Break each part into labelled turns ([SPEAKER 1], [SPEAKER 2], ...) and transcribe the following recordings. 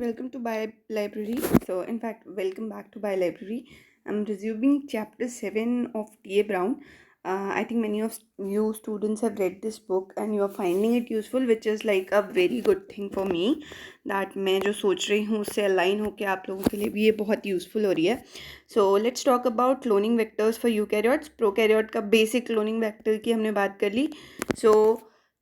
[SPEAKER 1] Welcome to Bio Library. So, in fact, welcome back to Bio Library. I'm resuming chapter 7 of T.A. Brown. I think many of you students have read this book and you are finding it useful, which is like a very good thing for me. That मैं जो सोच रही हूँ उससे align होकर आप लोगों के लिए भी ये बहुत यूज़फुल हो रही है. So, let's talk about cloning vectors for eukaryotes. Prokaryote का basic cloning vector की हमने बात कर ली. So,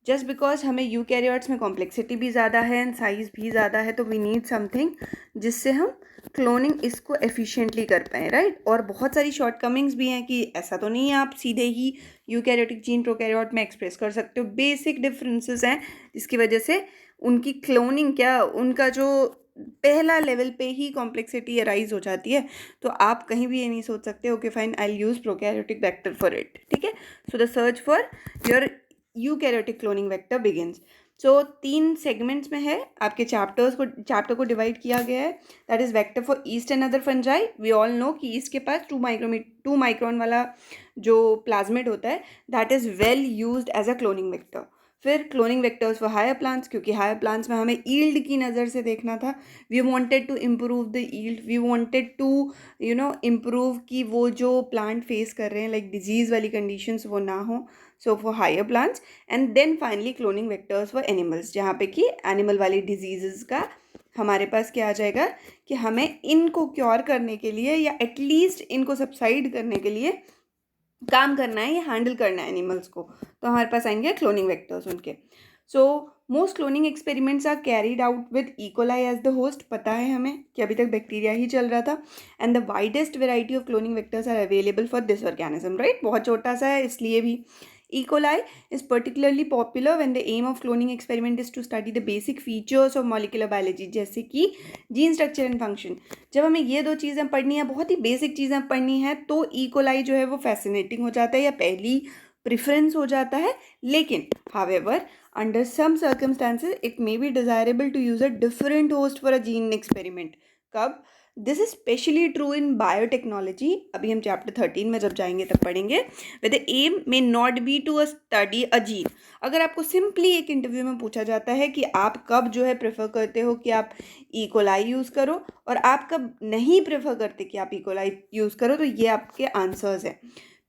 [SPEAKER 1] जस्ट बिकॉज हमें यूकैरियोट्स में कॉम्प्लेक्सिटी भी ज़्यादा है एंड साइज़ भी ज़्यादा है, तो वी नीड समथिंग जिससे हम क्लोनिंग इसको एफिशिएंटली कर पाएँ, राइट. और बहुत सारी शॉर्टकमिंग्स भी हैं कि ऐसा तो नहीं है आप सीधे ही यूकैरियोटिक जीन प्रोकैरियोट में एक्सप्रेस कर सकते हो. बेसिक डिफरेंसेस हैं जिसकी वजह से उनकी क्लोनिंग क्या उनका जो पहला लेवल पे ही कॉम्प्लेक्सिटी अराइज हो जाती है. तो आप कहीं भी ये नहीं सोच सकते okay fine I will use prokaryotic vector for it. ठीक है. So the search for your eukaryotic cloning vector begins. So 3 segments में है. आपके चैप्टर को डिवाइड किया गया है. That is vector for yeast and other fungi. We all know कि ईस्ट के पास 2 माइक्रोन वाला जो प्लाज्मिड होता है that is well used as a cloning vector. फिर cloning vectors for higher plants, क्योंकि हायर प्लांट्स में हमें ईल्ड की नज़र से देखना था. We wanted to improve the yield. We wanted to improve कि वो जो प्लांट फेस कर रहे हैं लाइक डिजीज़ वाली कंडीशंस वो ना हो. So for higher plants and then finally cloning vectors for animals, जहाँ पे कि एनिमल वाली डिजीज़ का हमारे पास क्या आ जाएगा कि हमें इनको क्योर करने के लिए या एटलीस्ट इनको सबसाइड करने के लिए काम करना है या हैंडल करना है एनिमल्स को, तो हमारे पास आएंगे क्लोनिंग वेक्टर्स उनके. So most cloning experiments are carried out with E coli as the host. पता है हमें कि अभी तक बैक्टीरिया ही चल रहा था. And the widest variety of cloning vectors are available for this organism, right. बहुत छोटा सा है इसलिए भी. E. coli is particularly popular when the aim of cloning experiment is to study the basic features of molecular biology, जैसे कि gene structure and function. जब हमें ये 2 चीज़ें पढ़नी है, बहुत ही बेसिक चीज़ें पढ़नी है, तो E. coli जो है वो फैसिनेटिंग हो जाता है या पहली प्रिफरेंस हो जाता है. लेकिन however under some circumstances it may be desirable to use a different host for a gene experiment. कब? This is specially true in biotechnology. अभी हम चैप्टर 13 में जब जाएंगे तब पढ़ेंगे. With the aim may not be to study a gene. अगर आपको सिंपली एक इंटरव्यू में पूछा जाता है कि आप कब जो है प्रेफर करते हो कि आप इकोलाई यूज़ करो और आप कब नहीं प्रेफर करते कि आप इकोलाई यूज़ करो, तो ये आपके आंसर्स हैं.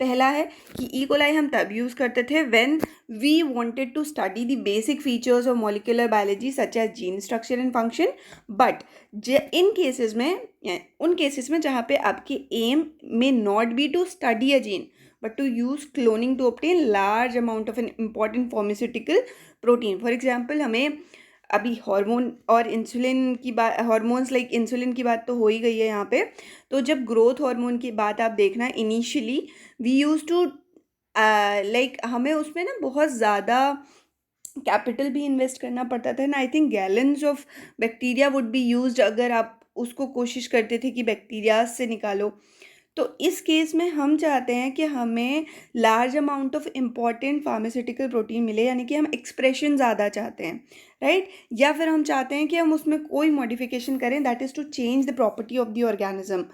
[SPEAKER 1] पहला है कि इकोलाई हम तब यूज़ करते थे when we wanted to study the basic features of molecular biology such as gene structure and function. But उन केसेस में जहाँ पे आपकी aim may not be to study a gene but to use cloning to obtain large amount of an important pharmaceutical protein. For example, हमें अभी hormone और insulin की बात, हार्मोन्स लाइक इंसुलिन की बात तो हो ही गई है यहाँ पे. तो जब ग्रोथ हार्मोन की बात आप देखना, initially we use to like हमें उसमें ना बहुत ज़्यादा कैपिटल भी इन्वेस्ट करना पड़ता था. ना I think gallons of bacteria would be used अगर आप उसको कोशिश करते थे कि बैक्टीरिया से निकालो. तो इस केस में हम चाहते हैं कि हमें large amount of important pharmaceutical protein मिले, यानी कि हम एक्सप्रेशन ज़्यादा चाहते हैं, राइट. या फिर हम चाहते हैं कि हम उसमें कोई मॉडिफिकेशन करें, that is to change the property of the organism.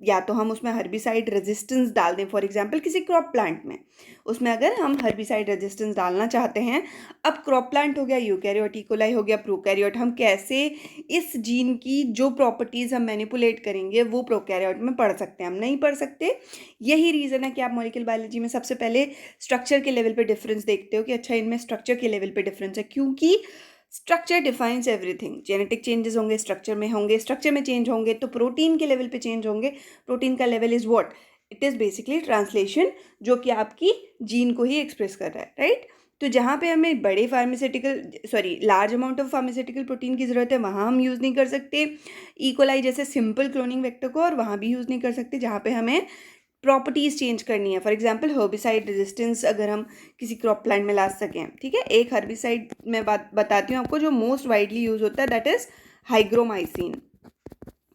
[SPEAKER 1] या तो हम उसमें हर्बिसाइड रेजिस्टेंस डाल दें. फॉर एग्जांपल किसी क्रॉप प्लांट में, उसमें अगर हम हर्बिसाइड रेजिस्टेंस डालना चाहते हैं. अब क्रॉप प्लांट हो गया यूकैरियोट, इकोलाई हो गया प्रोकैरियोट. हम कैसे इस जीन की जो प्रॉपर्टीज़ हम मैनिपुलेट करेंगे वो प्रोकैरियोट में पढ़ सकते हैं? हम नहीं पढ़ सकते. यही रीज़न है कि आप मॉलिक्यूलर बायोलॉजी में सबसे पहले स्ट्रक्चर के लेवल पे डिफरेंस देखते हो कि अच्छा इनमें स्ट्रक्चर के लेवल पे डिफरेंस है, क्योंकि structure defines everything. Genetic changes होंगे, स्ट्रक्चर में होंगे, स्ट्रक्चर में चेंज होंगे तो प्रोटीन के लेवल पे चेंज होंगे. प्रोटीन का level is what? It is basically translation, जो कि आपकी जीन को ही एक्सप्रेस कर रहा है, राइट. तो जहाँ पे हमें बड़े large amount of pharmaceutical protein की ज़रूरत है, वहाँ हम यूज़ नहीं कर सकते इकोलाई जैसे सिंपल क्लोनिंग वेक्टर को, और वहाँ भी यूज़ नहीं कर सकते जहाँ पे हमें प्रॉपर्टीज़ चेंज करनी है. फॉर एग्जांपल हर्बिसाइड रेजिस्टेंस अगर हम किसी क्रॉप प्लांट में ला सकें. ठीक है. एक हर्बिसाइड मैं बताती हूँ आपको जो मोस्ट वाइडली यूज़ होता है, दैट इज़ हाइग्रोमाइसिन.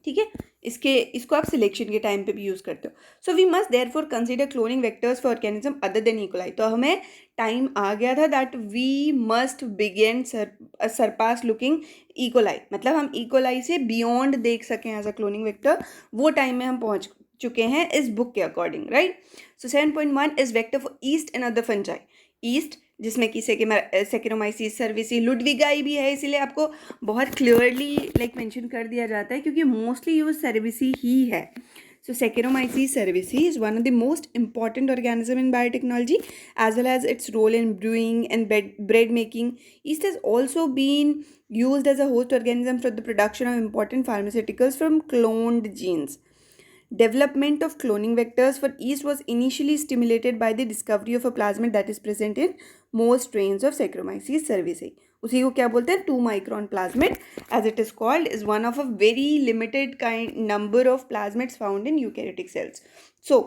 [SPEAKER 1] ठीक है. इसको आप सिलेक्शन के टाइम पे भी यूज़ करते हो. So we must therefore consider cloning vectors for organism other than E coli. तो हमें टाइम आ गया था that we must begin surpass looking E coli, मतलब हम इकोलाई से बियॉन्ड देख सकें एज अ क्लोनिंग वेक्टर. वो टाइम में हम पहुँच चुके हैं इस बुक के according, right. So 7.1 is vector for yeast and other fungi. Yeast जिसमें कि सेकेरोमाइसिस सर्विसी लुडविगाई भी है, इसीलिए आपको बहुत क्लियरली लाइक मेंशन कर दिया जाता है क्योंकि मोस्टली यूज सर्विसी ही है. So Saccharomyces cerevisiae is one of the most important organism in biotechnology, as well as its role in brewing and bread making. Yeast has also been used as a host organism for the production of important pharmaceuticals from cloned genes. Development of cloning vectors for yeast was initially stimulated by the discovery of a plasmid that is present in most strains of Saccharomyces cerevisiae. उसी को क्या बोलते हैं, 2 micron plasmid as it is called, is one of a very limited number of plasmids found in eukaryotic cells. So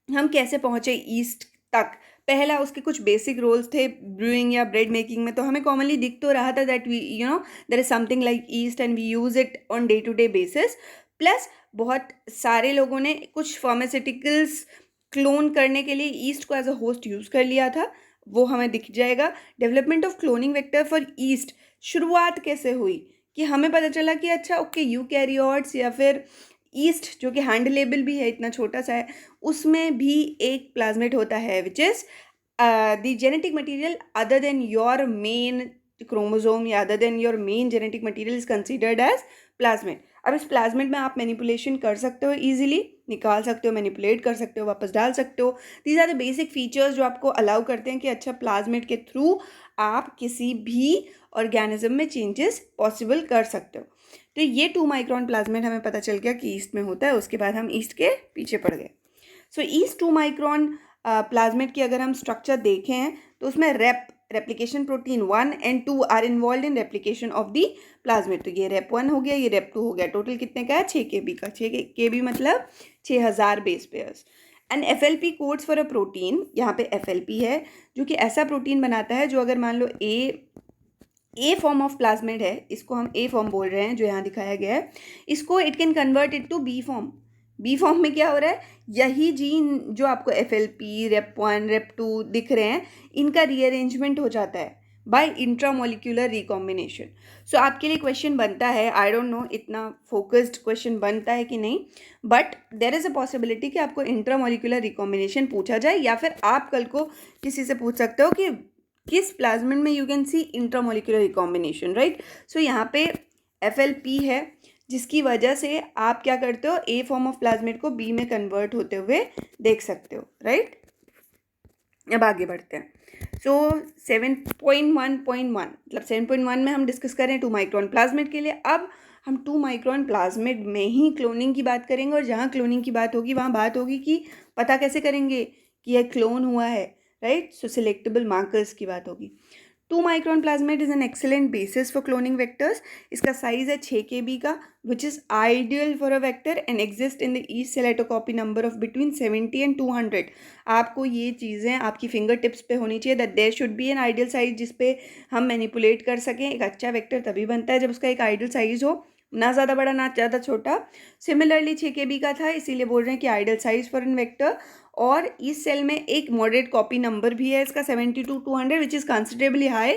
[SPEAKER 1] हम कैसे पहुँचे east तक. पहला उसके कुछ बेसिक रोल्स थे ब्रूइंग या ब्रेड मेकिंग में, तो हमें कॉमनली दिख तो रहा था that we there is something like yeast and we use it on day to day basis. Plus बहुत सारे लोगों ने कुछ फार्मास्यूटिकल्स क्लोन करने के लिए ईस्ट को एज अ होस्ट यूज़ कर लिया था, वो हमें दिख जाएगा. Development of cloning vector for east शुरुआत कैसे हुई कि हमें पता चला कि अच्छा ओके यूकैरियोट्स या फिर ईस्ट जो कि हैंडलेबल भी है, इतना छोटा सा है, उसमें भी एक प्लाज्मिड होता है which is the genetic material other than your main chromosome या other than your main genetic material is considered as plasmid. अब इस प्लाज्मिड में आप मैनिपुलेशन कर सकते हो, ईजिली निकाल सकते हो, मैनिपुलेट कर सकते हो, वापस डाल सकते हो. These are the basic features जो आपको अलाउ करते हैं कि अच्छा प्लाज्मिड के थ्रू आप किसी भी ऑर्गेनिज्म में चेंजेस पॉसिबल कर सकते हो. तो ये 2 माइक्रॉन प्लाज्मिड हमें पता चल गया कि ईस्ट में होता है. उसके बाद हम ईस्ट के पीछे पड़ गए. सो ईस्ट 2 माइक्रॉन प्लाज्मिड की अगर हम स्ट्रक्चर देखें हैं तो उसमें replication protein 1 and 2 are involve in replication of the plasmid. तो ये रेप 1 हो गया, ये रेप 2 हो गया. टोटल कितने का है, 6 kb का. 6 kb मतलब 6000 base pairs. And FLP codes for a protein, यहाँ पे FLP है जो कि ऐसा प्रोटीन बनाता है जो अगर मान लो ए फॉर्म ऑफ प्लाज्मिड है, इसको हम ए फॉर्म बोल रहे हैं जो यहाँ दिखाया गया है, इसको it can convert it to B form. B form में क्या हो रहा है, यही जीन जो आपको FLP रेप 1 रेप 2 दिख रहे हैं, इनका रीअरेंजमेंट हो जाता है बाय इंट्रामोलिक्यूलर रिकॉम्बिनेशन. सो आपके लिए क्वेश्चन बनता है, आई डोंट नो इतना फोकस्ड क्वेश्चन बनता है कि नहीं, but there is a possibility कि आपको इंट्रामोलिक्यूलर रिकॉम्बिनेशन पूछा जाए, या फिर आप कल को किसी से पूछ सकते हो कि किस प्लाज्मिड में you can see intramolecular recombination, right. So यहाँ पे FLP है जिसकी वजह से आप क्या करते हो, ए फॉर्म ऑफ प्लाज्मिड को बी में कन्वर्ट होते हुए देख सकते हो, राइट. अब आगे बढ़ते हैं. सो 7.1.1 मतलब 7.1 में हम डिस्कस करें 2 माइक्रॉन प्लाज्मिड के लिए. अब हम 2 माइक्रॉन प्लाज्मिड में ही क्लोनिंग की बात करेंगे, और जहाँ क्लोनिंग की बात होगी वहाँ बात होगी कि पता कैसे करेंगे कि यह क्लोन हुआ है, राइट. सो सिलेक्टेबल मार्कर्स की बात होगी. 2 micron plasmid is an excellent basis for cloning vectors. इसका साइज है 6 kb का, which is ideal for a vector and exist in the yeast cell at copy number of between 70 and 200. आपको ये चीज़ें आपकी फिंगर टिप्स पे होनी चाहिए that there should be an ideal size जिस पे हम मैनिपुलेट कर सकें. एक अच्छा वेक्टर तभी बनता है जब उसका एक आइडियल साइज हो, ना ज़्यादा बड़ा ना ज़्यादा छोटा. सिमिलरली 6 kb का था, इसीलिए बोल रहे हैं कि ideal size for an vector. और इस सेल में एक मॉडरेट कॉपी नंबर भी है इसका 70 to 200 which is considerably high.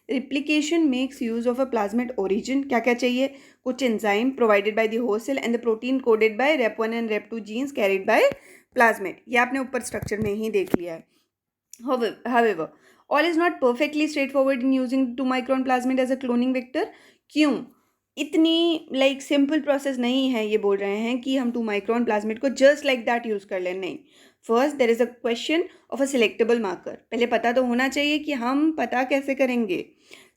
[SPEAKER 1] Replication makes use of a plasmid origin. क्या क्या चाहिए, कुछ enzyme provided by the host cell and the protein coded by rep 1 and rep 2 genes carried by plasmid. ये आपने ऊपर स्ट्रक्चर में ही देख लिया है. However, all is not perfectly straightforward in using 2 micron plasmid as a cloning vector. क्यों इतनी like simple process नहीं है, ये बोल रहे हैं कि हम 2 माइक्रॉन प्लाज्मिड को जस्ट लाइक दैट यूज़ कर लें. नहीं, first there is a question of a selectable marker. पहले पता तो होना चाहिए कि हम पता कैसे करेंगे.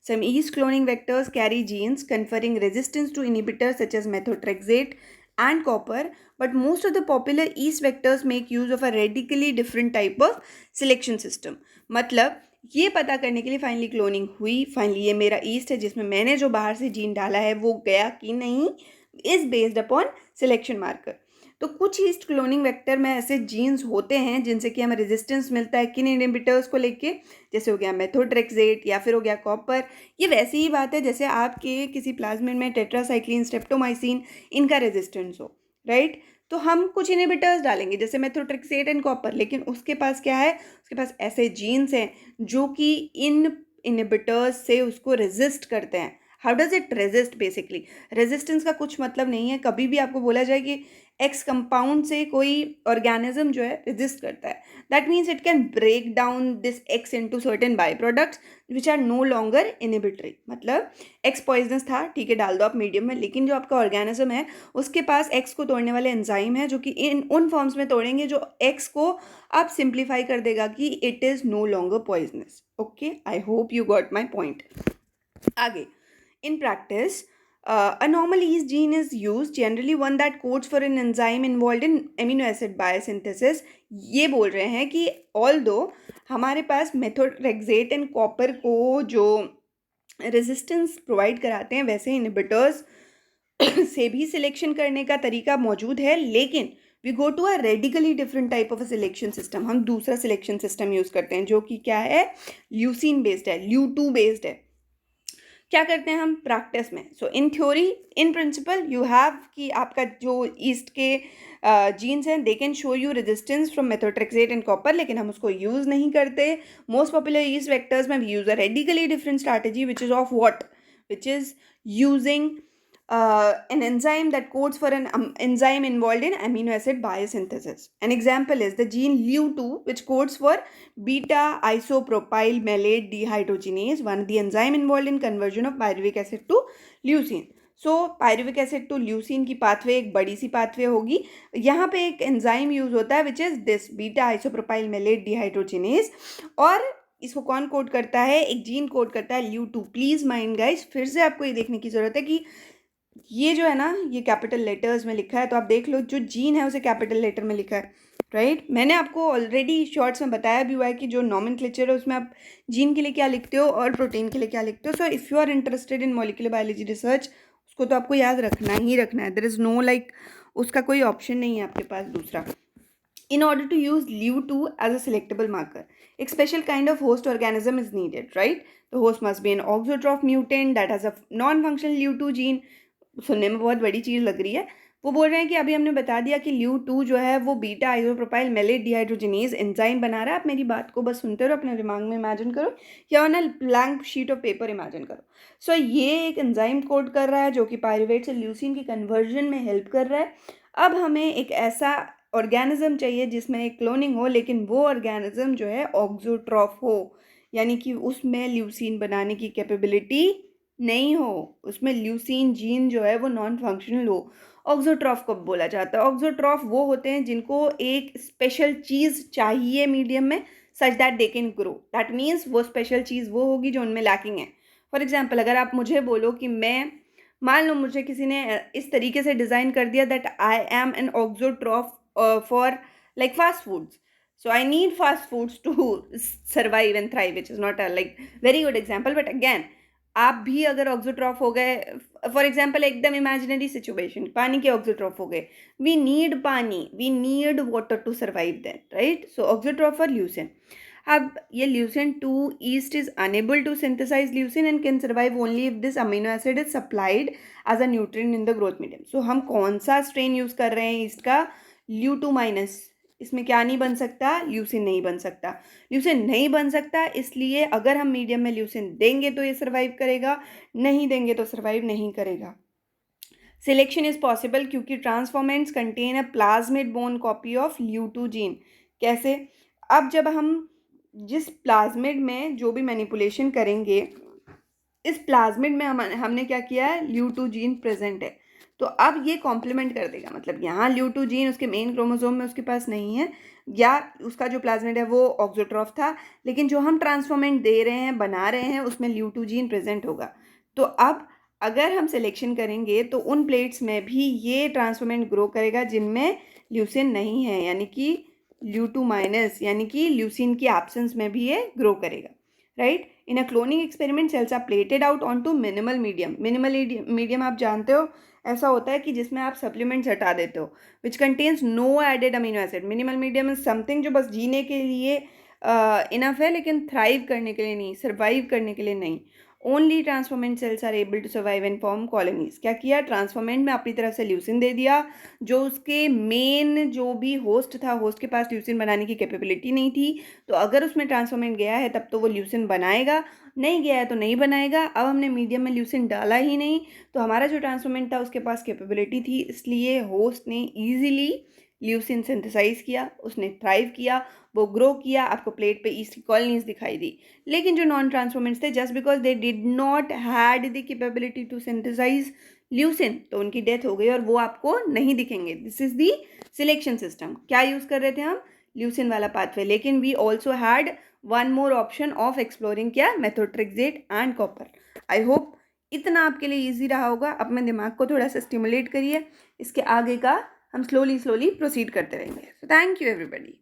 [SPEAKER 1] Some yeast cloning vectors carry genes conferring resistance to inhibitors such as methotrexate and copper, but most of the popular yeast vectors make use of a radically different type of selection system. मतलब ये पता करने के लिए finally cloning हुई, finally ये मेरा east है जिसमें मैंने जो बाहर से जीन डाला है वो गया कि नहीं, is based upon selection marker. तो कुछ ईस्ट क्लोनिंग वेक्टर में ऐसे जीन्स होते हैं जिनसे कि हमें रेजिस्टेंस मिलता है किन इनहिबिटर्स को लेके, जैसे हो गया मेथोट्रेक्सेट या फिर हो गया कॉपर. ये वैसी ही बात है जैसे आपके किसी प्लाज्मिड में टेट्रासाइक्लिन स्ट्रेप्टोमाइसिन इनका रेजिस्टेंस हो, राइट. तो हम कुछ इनहिबिटर्स डालेंगे जैसे मेथोट्रेक्सेट एंड कॉपर, लेकिन उसके पास क्या है, उसके पास ऐसे जीन्स हैं जो कि इन इनहिबिटर्स से उसको रेजिस्ट करते हैं. How does it resist? Basically resistance का कुछ मतलब नहीं है। कभी भी आपको बोला जाए कि एक्स कंपाउंड से कोई ऑर्गेनिज्म जो है रेजिस्ट करता है, that means it can break down this X into certain by products which are no longer inhibitory. मतलब एक्स पॉइजनस था, ठीक है, डाल दो आप मीडियम में, लेकिन जो आपका ऑर्गेनिज्म है उसके पास एक्स को तोड़ने वाले एंजाइम है जो कि इन उन फॉर्म्स में तोड़ेंगे जो एक्स को आप सिंप्लीफाई कर देगा कि it is no longer poisonous. Okay, I hope you got my point. आगे, in practice, a normal yeast gene is used, generally one that codes for an enzyme involved in amino acid biosynthesis। ये बोल रहे हैं कि although हमारे पास methotrexate and copper को जो resistance provide कराते हैं, वैसे इनहिबिटर्स से भी सिलेक्शन करने का तरीका मौजूद है, लेकिन we go to a radically different type of a selection system. हम दूसरा सिलेक्शन सिस्टम यूज़ करते हैं जो कि क्या है, ल्यूसीन बेस्ड है, ल्यू2 बेस्ड है। क्या करते हैं हम प्रैक्टिस में? So in theory, in principle you have कि आपका जो ईस्ट के जीन्स हैं they can show you resistance from methotrexate and copper, लेकिन हम उसको यूज़ नहीं करते। मोस्ट पॉपुलर ईस्ट वेक्टर्स में we use a radically different strategy which is of what, which is using an enzyme that codes for an enzyme involved in amino acid biosynthesis. An example is the gene LEU2, which codes for beta isopropyl malate dehydrogenase, one of the enzyme involved in conversion of pyruvic acid to leucine. So pyruvic acid to leucine की pathway एक बड़ी सी pathway होगी। यहाँ पे एक enzyme use होता है which is this beta isopropyl maleate dehydrogenase, और इसको कौन कोड करता है? एक जीन कोड करता है LEU2। प्लीज़ माइंड गाइस, फिर से आपको ये देखने की ज़रूरत है कि ये जो है ना, ये कैपिटल लेटर्स में लिखा है, तो आप देख लो जो जीन है उसे कैपिटल लेटर में लिखा है, राइट? मैंने आपको ऑलरेडी शॉर्ट्स में बताया भी हुआ है कि जो नॉमेनक्लेचर है उसमें आप जीन के लिए क्या लिखते हो और प्रोटीन के लिए क्या लिखते हो। So if you are interested in molecular biology research, उसको तो आपको याद रखना ही रखना है। देयर इज़ नो लाइक, उसका कोई ऑप्शन नहीं है आपके पास दूसरा। In order to use LEU2 as a selectable marker, a special kind of host organism is needed, right? The host must be an auxotroph mutant that has a non-functional LEU2 gene। सुनने में बहुत बड़ी चीज़ लग रही है। वो बोल रहे हैं कि अभी हमने बता दिया कि LEU2 जो है वो beta isopropyl maleate dehydrogenase enzyme बना रहा है। आप मेरी बात को बस सुनते रहो, अपने दिमाग में इमेजिन करो या on a blank sheet of paper imagine करो। सो ये एक एंजाइम कोड कर रहा है जो कि पायरुवेट से ल्यूसिन की कन्वर्जन में हेल्प कर रहा है। अब हमें एक ऐसा ऑर्गेनिज्म चाहिए जिसमें एक क्लोनिंग हो, लेकिन वो ऑर्गेनिज्म जो है ऑक्सोट्रॉफ हो, यानी कि उसमें ल्यूसिन बनाने की कैपेबिलिटी नहीं हो, उसमें ल्यूसीन जीन जो है वो नॉन फंक्शनल हो। ऑक्सोट्रॉफ को बोला जाता है, ऑक्सोट्रॉफ वो होते हैं जिनको एक स्पेशल चीज़ चाहिए मीडियम में such that they can grow. That means वो स्पेशल चीज़ वो होगी जो उनमें लैकिंग है। फॉर एग्जाम्पल, अगर आप मुझे बोलो कि मैं, मान लो मुझे किसी ने इस तरीके से डिज़ाइन कर दिया that I am an auxotroph for like fast foods, so I need fast foods to survive and thrive, which is not a like very good example, but again आप भी अगर ऑक्सोट्रॉफ हो गए, फॉर एग्जाम्पल एकदम imaginary situation, पानी के auxotroph हो गए, we need pani, we need water to survive that, right? So auxotroph और ल्यूसिन। अब ये leucine 2 yeast is unable to synthesize leucine and can survive only if this amino acid is supplied as a nutrient in the growth medium. So हम कौन सा strain use कर रहे हैं east का? LEU2 minus. इसमें क्या नहीं बन सकता? ल्यूसिन नहीं बन सकता। ल्यूसिन नहीं बन सकता, इसलिए अगर हम मीडियम में ल्यूसिन देंगे तो ये सर्वाइव करेगा, नहीं देंगे तो सर्वाइव नहीं करेगा। सिलेक्शन इज पॉसिबल क्योंकि transformants contain a plasmid bone copy of LEU2 gene. कैसे? अब जब हम जिस प्लाज्मिड में जो भी मैनिपुलेशन करेंगे, इस प्लाज्मिड में हमने क्या किया है? LEU2 जीन प्रेजेंट है, तो अब ये कॉम्प्लीमेंट कर देगा। मतलब यहाँ LEU2 जीन उसके मेन क्रोमोसोम में उसके पास नहीं है, या उसका जो प्लाज्मिड है वो ऑक्सोट्रॉफ था, लेकिन जो हम ट्रांसफॉर्मेंट दे रहे हैं, बना रहे हैं, उसमें LEU2 जीन प्रेजेंट होगा। तो अब अगर हम सिलेक्शन करेंगे तो उन प्लेट्स में भी ये ट्रांसफॉर्मेंट ग्रो करेगा जिनमें ल्यूसिन नहीं है, यानी कि LEU2 माइनस, यानी कि ल्यूसिन की एब्सेंस में भी ये ग्रो करेगा, right? In a cloning experiment cells are plated out on to minimal medium. Minimal medium आप जानते हो, ऐसा होता है कि जिसमें आप सप्लीमेंट्स हटा देते हो, which contains no added amino acid. Minimal medium is something जो बस जीने के लिए इनफ है, लेकिन थ्राइव करने के लिए नहीं, सर्वाइव करने के लिए नहीं। Only transformant cells are able to survive and form colonies. क्या किया, ट्रांसफॉर्मेंट में अपनी तरफ से ल्यूसिन दे दिया, जो उसके मेन जो भी होस्ट था, होस्ट के पास ल्यूसिन बनाने की कैपेबिलिटी नहीं थी, तो अगर उसमें ट्रांसफॉर्मेंट गया है तब तो वो ल्यूसिन बनाएगा, नहीं गया है तो नहीं बनाएगा। अब हमने मीडियम में ल्यूसिन डाला ही नहीं, तो हमारा जो ट्रांसफॉर्मेंट था उसके पास कैपेबिलिटी थी, इसलिए होस्ट ने ईजिली ल्यूसिन सिंथेसाइज किया, उसने थ्राइव किया, वो ग्रो किया, आपको प्लेट पे ईस्ट कॉलोनीज दिखाई दी। लेकिन जो नॉन ट्रांसफॉर्मेंट्स थे, just because they did not had the capability to synthesize leucine, तो उनकी डेथ हो गई और वो आपको नहीं दिखेंगे। This is the selection system. क्या यूज़ कर रहे थे हम, ल्यूसिन वाला पाथवे, लेकिन we also had one more option of exploring, क्या, methotrexate and copper. I hope इतना आपके लिए ईजी रहा होगा। अपने दिमाग को थोड़ा सा स्टिमुलेट करिए, इसके आगे का हम स्लोली प्रोसीड करते रहेंगे। So thank you everybody.